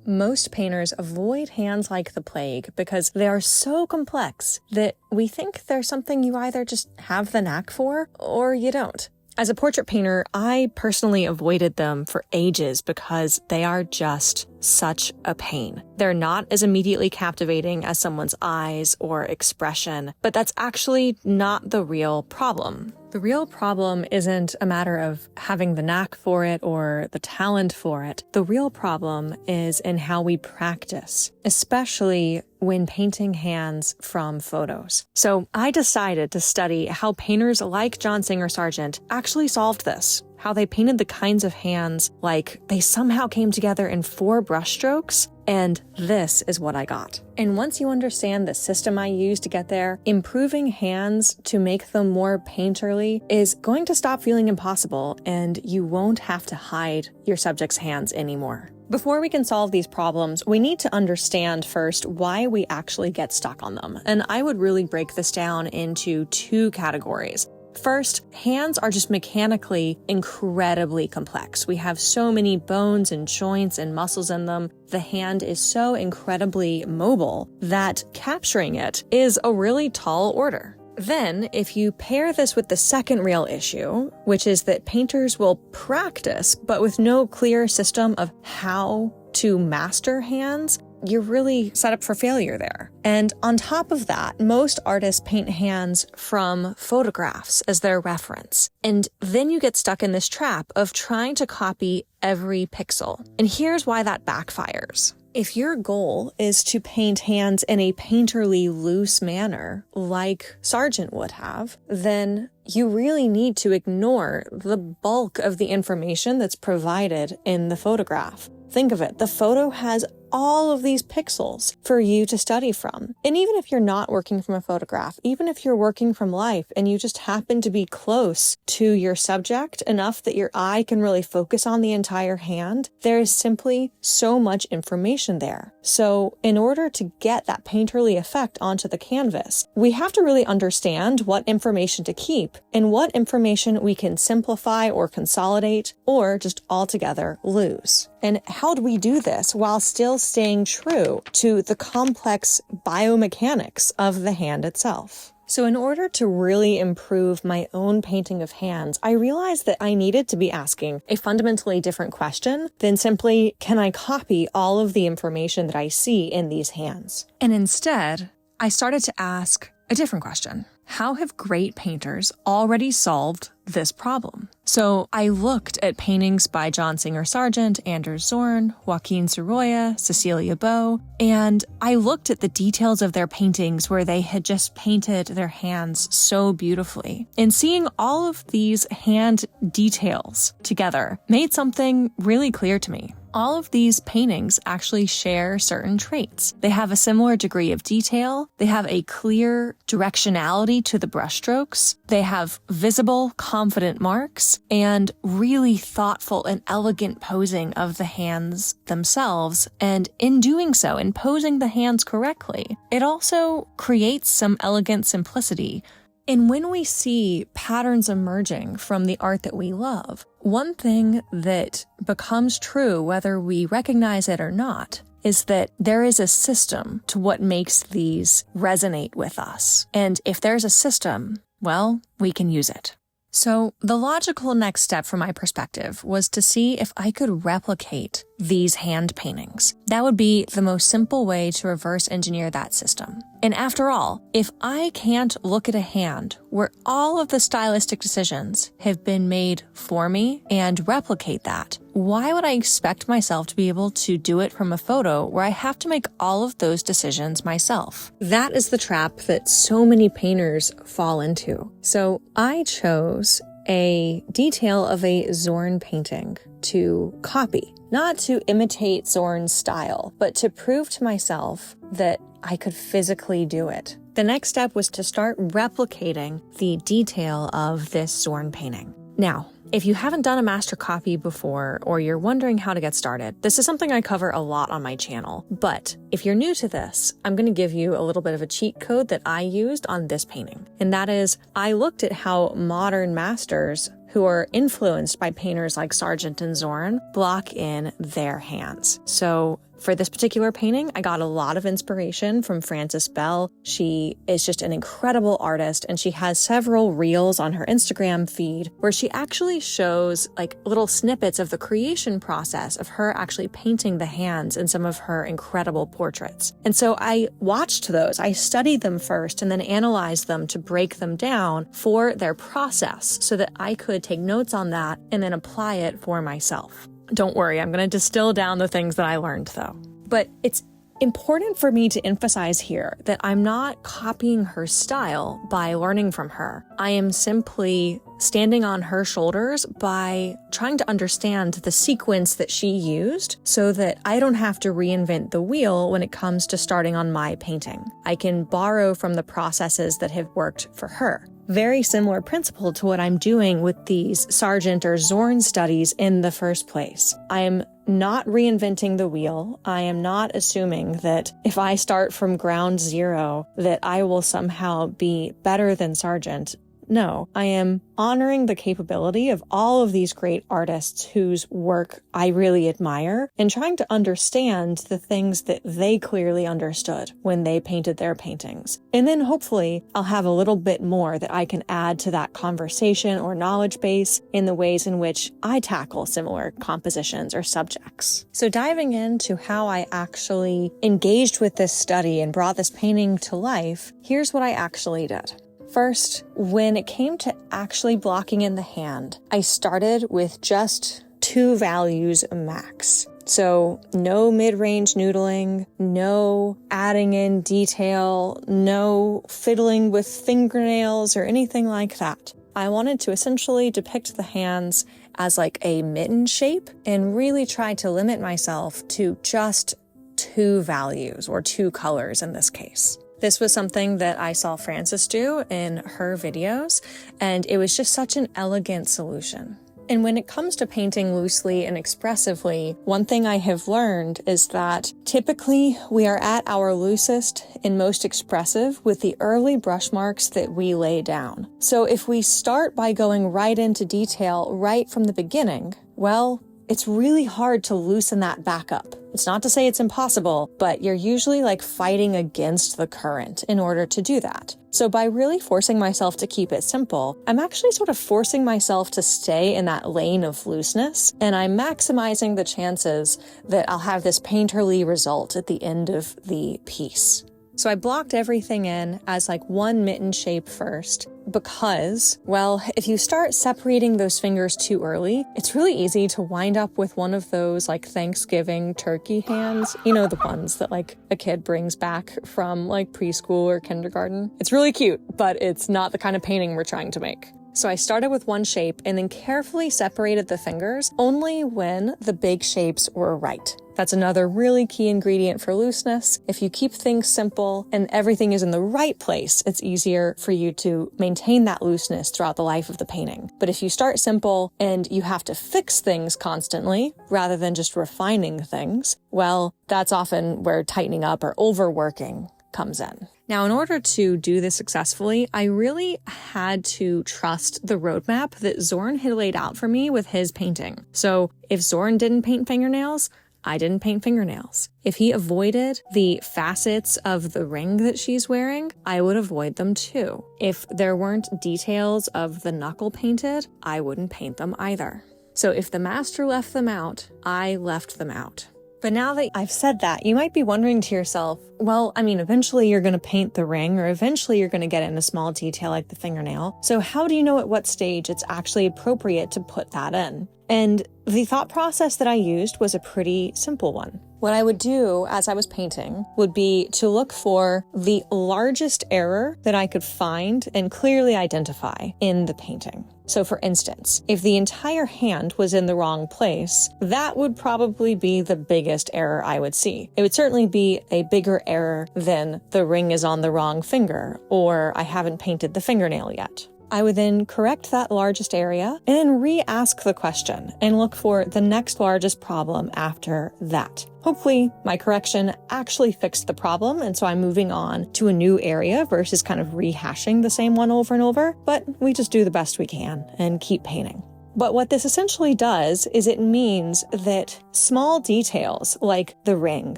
Most painters avoid hands like the plague because they are so complex that we think they're something you either just have the knack for or you don't. As a portrait painter, I personally avoided them for ages because they are just such a pain. They're not as immediately captivating as someone's eyes or expression, but that's actually not the real problem. The real problem isn't a matter of having the knack for it or the talent for it. The real problem is in how we practice, especially when painting hands from photos. So I decided to study how painters like John Singer Sargent actually solved this. How they painted the kinds of hands like they somehow came together in 4 brushstrokes, and this is what I got. And once you understand the system I used to get there, improving hands to make them more painterly is going to stop feeling impossible, and you won't have to hide your subject's hands anymore. Before we can solve these problems, we need to understand first why we actually get stuck on them. And I would really break this down into 2 categories. First, hands are just mechanically incredibly complex. We have so many bones and joints and muscles in them. The hand is so incredibly mobile that capturing it is a really tall order. Then, if you pair this with the second real issue, which is that painters will practice, but with no clear system of how to master hands, you're really set up for failure there. And on top of that, most artists paint hands from photographs as their reference. And then you get stuck in this trap of trying to copy every pixel. And here's why that backfires. If your goal is to paint hands in a painterly loose manner, like Sargent would have, then you really need to ignore the bulk of the information that's provided in the photograph. Think of it, the photo has all of these pixels for you to study from. And even if you're not working from a photograph, even if you're working from life and you just happen to be close to your subject enough that your eye can really focus on the entire hand, there is simply so much information there. So in order to get that painterly effect onto the canvas, we have to really understand what information to keep and what information we can simplify or consolidate or just altogether lose. And how do we do this while still staying true to the complex biomechanics of the hand itself? So in order to really improve my own painting of hands, I realized that I needed to be asking a fundamentally different question than simply, can I copy all of the information that I see in these hands? And instead, I started to ask a different question. How have great painters already solved this problem? So I looked at paintings by John Singer Sargent, Anders Zorn, Joaquin Sorolla, Cecilia Beau, and I looked at the details of their paintings where they had just painted their hands so beautifully. And seeing all of these hand details together made something really clear to me. All of these paintings actually share certain traits. They have a similar degree of detail. They have a clear directionality to the brushstrokes. They have visible, confident marks and really thoughtful and elegant posing of the hands themselves. And in doing so, in posing the hands correctly, it also creates some elegant simplicity. And when we see patterns emerging from the art that we love, one thing that becomes true, whether we recognize it or not, is that there is a system to what makes these resonate with us. And if there's a system, well, we can use it. So the logical next step from my perspective was to see if I could replicate these hand paintings. That would be the most simple way to reverse engineer that system. And after all, if I can't look at a hand where all of the stylistic decisions have been made for me and replicate that, why would I expect myself to be able to do it from a photo where I have to make all of those decisions myself? That is the trap that so many painters fall into. So I chose a detail of a Zorn painting to copy, not to imitate Zorn's style, but to prove to myself that I could physically do it. The next step was to start replicating the detail of this Zorn painting. Now, if you haven't done a master copy before, or you're wondering how to get started, this is something I cover a lot on my channel. But if you're new to this, I'm going to give you a little bit of a cheat code that I used on this painting. And that is, I looked at how modern masters who are influenced by painters like Sargent and Zorn block in their hands. So For this particular painting, I got a lot of inspiration from Frances Bell. She is just an incredible artist, and she has several reels on her Instagram feed where she actually shows like little snippets of the creation process of her actually painting the hands in some of her incredible portraits. And so I watched those. I studied them first and then analyzed them to break them down for their process so that I could take notes on that and then apply it for myself. Don't worry, I'm going to distill down the things that I learned though. But it's important for me to emphasize here that I'm not copying her style by learning from her. I am simply standing on her shoulders by trying to understand the sequence that she used so that I don't have to reinvent the wheel when it comes to starting on my painting. I can borrow from the processes that have worked for her. Very similar principle to what I'm doing with these Sargent or Zorn studies in the first place. I am not reinventing the wheel. I am not assuming that if I start from ground zero, that I will somehow be better than Sargent. No, I am honoring the capability of all of these great artists whose work I really admire and trying to understand the things that they clearly understood when they painted their paintings. And then hopefully I'll have a little bit more that I can add to that conversation or knowledge base in the ways in which I tackle similar compositions or subjects. So diving into how I actually engaged with this study and brought this painting to life, here's what I actually did. First, when it came to actually blocking in the hand, I started with just 2 values max. So no mid-range noodling, no adding in detail, no fiddling with fingernails or anything like that. I wanted to essentially depict the hands as like a mitten shape and really try to limit myself to just 2 values or 2 colors in this case. This was something that I saw Frances do in her videos, and it was just such an elegant solution. And when it comes to painting loosely and expressively, one thing I have learned is that typically we are at our loosest and most expressive with the early brush marks that we lay down. So if we start by going right into detail right from the beginning, well, it's really hard to loosen that back up. It's not to say it's impossible, but you're usually like fighting against the current in order to do that. So by really forcing myself to keep it simple, I'm actually sort of forcing myself to stay in that lane of looseness, and I'm maximizing the chances that I'll have this painterly result at the end of the piece. So I blocked everything in as like one mitten shape first because, well, if you start separating those fingers too early, it's really easy to wind up with one of those like Thanksgiving turkey hands. You know, the ones that like a kid brings back from like preschool or kindergarten. It's really cute, but it's not the kind of painting we're trying to make. So I started with one shape and then carefully separated the fingers only when the big shapes were right. That's another really key ingredient for looseness. If you keep things simple and everything is in the right place, it's easier for you to maintain that looseness throughout the life of the painting. But if you start simple and you have to fix things constantly rather than just refining things, well, that's often where tightening up or overworking comes in. Now, in order to do this successfully, I really had to trust the roadmap that Zorn had laid out for me with his painting. So if Zorn didn't paint fingernails, I didn't paint fingernails. If he avoided the facets of the ring that she's wearing, I would avoid them too. If there weren't details of the knuckle painted, I wouldn't paint them either. So if the master left them out, I left them out. But now that I've said that, you might be wondering to yourself, well, I mean, eventually you're going to paint the ring, or eventually you're going to get in a small detail like the fingernail. So how do you know at what stage it's actually appropriate to put that in? And the thought process that I used was a pretty simple one. What I would do as I was painting would be to look for the largest error that I could find and clearly identify in the painting. So for instance, if the entire hand was in the wrong place, that would probably be the biggest error I would see. It would certainly be a bigger error than the ring is on the wrong finger, or I haven't painted the fingernail yet. I would then correct that largest area and then re-ask the question and look for the next largest problem after that. Hopefully, my correction actually fixed the problem, and so I'm moving on to a new area versus kind of rehashing the same one over and over, but we just do the best we can and keep painting. But what this essentially does is it means that small details like the ring,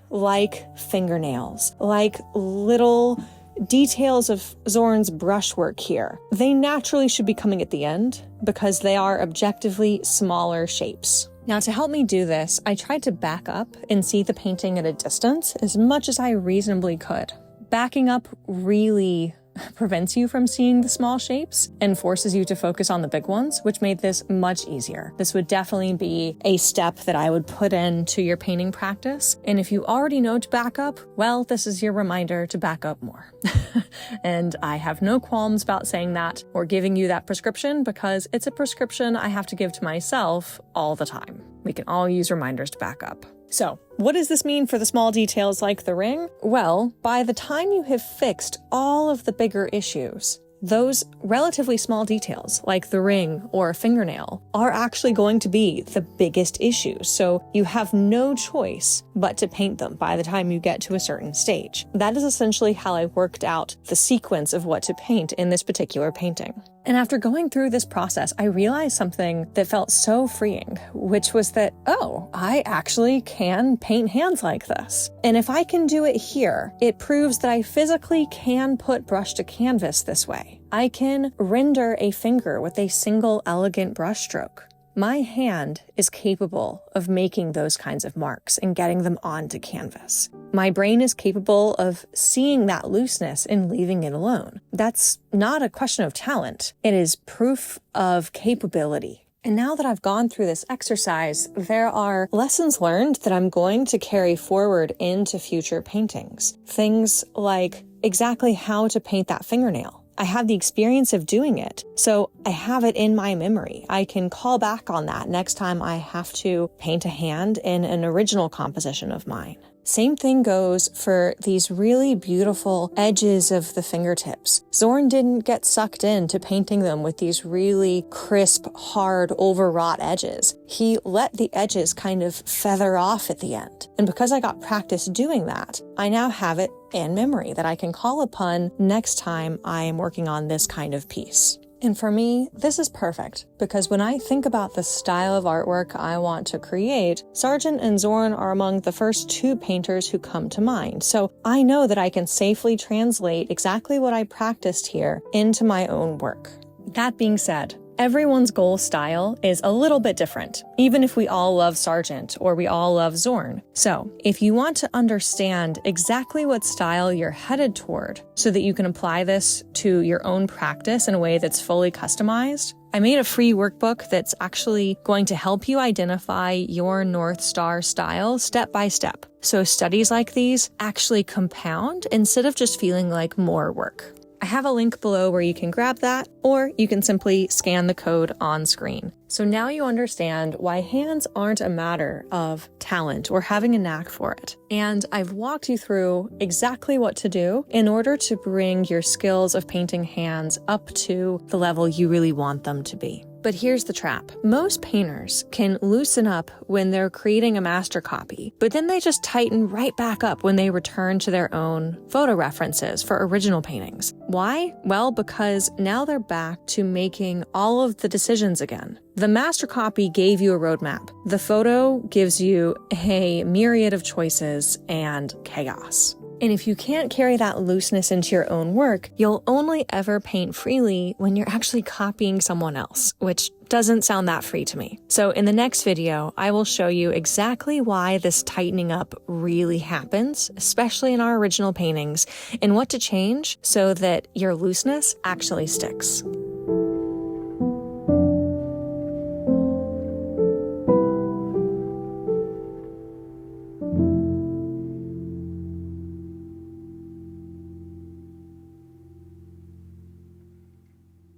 like fingernails, like little details of Zorn's brushwork here, they naturally should be coming at the end because they are objectively smaller shapes. Now, to help me do this, I tried to back up and see the painting at a distance as much as I reasonably could. Backing up really prevents you from seeing the small shapes and forces you to focus on the big ones, which made this much easier. This would definitely be a step that I would put into your painting practice. And if you already know to back up, well, this is your reminder to back up more. And I have no qualms about saying that or giving you that prescription because it's a prescription I have to give to myself all the time. We can all use reminders to back up. So, what does this mean for the small details like the ring? Well, by the time you have fixed all of the bigger issues, those relatively small details, like the ring or a fingernail, are actually going to be the biggest issues. So you have no choice but to paint them by the time you get to a certain stage. That is essentially how I worked out the sequence of what to paint in this particular painting. And after going through this process, I realized something that felt so freeing, which was that, oh, I actually can paint hands like this. And if I can do it here, it proves that I physically can put brush to canvas this way. I can render a finger with a single elegant brushstroke. My hand is capable of making those kinds of marks and getting them onto canvas. My brain is capable of seeing that looseness and leaving it alone. That's not a question of talent. It is proof of capability. And now that I've gone through this exercise, there are lessons learned that I'm going to carry forward into future paintings. Things like exactly how to paint that fingernail. I have the experience of doing it, so I have it in my memory. I can call back on that next time I have to paint a hand in an original composition of mine. Same thing goes for these really beautiful edges of the fingertips. Zorn didn't get sucked into painting them with these really crisp, hard, overwrought edges. He let the edges kind of feather off at the end. And because I got practice doing that, I now have it in memory that I can call upon next time I am working on this kind of piece. And for me, this is perfect because when I think about the style of artwork I want to create, Sargent and Zorn are among the first two painters who come to mind. So I know that I can safely translate exactly what I practiced here into my own work. That being said, everyone's goal style is a little bit different, even if we all love Sargent or we all love Zorn. So if you want to understand exactly what style you're headed toward so that you can apply this to your own practice in a way that's fully customized, I made a free workbook that's actually going to help you identify your North Star style step by step. So studies like these actually compound instead of just feeling like more work. I have a link below where you can grab that, or you can simply scan the code on screen. So now you understand why hands aren't a matter of talent or having a knack for it. And I've walked you through exactly what to do in order to bring your skills of painting hands up to the level you really want them to be. But here's the trap. Most painters can loosen up when they're creating a master copy, but then they just tighten right back up when they return to their own photo references for original paintings. Why? Well, because now they're back to making all of the decisions again. The master copy gave you a roadmap. The photo gives you a myriad of choices and chaos. And if you can't carry that looseness into your own work, you'll only ever paint freely when you're actually copying someone else, which doesn't sound that free to me. So in the next video, I will show you exactly why this tightening up really happens, especially in our original paintings, and what to change so that your looseness actually sticks.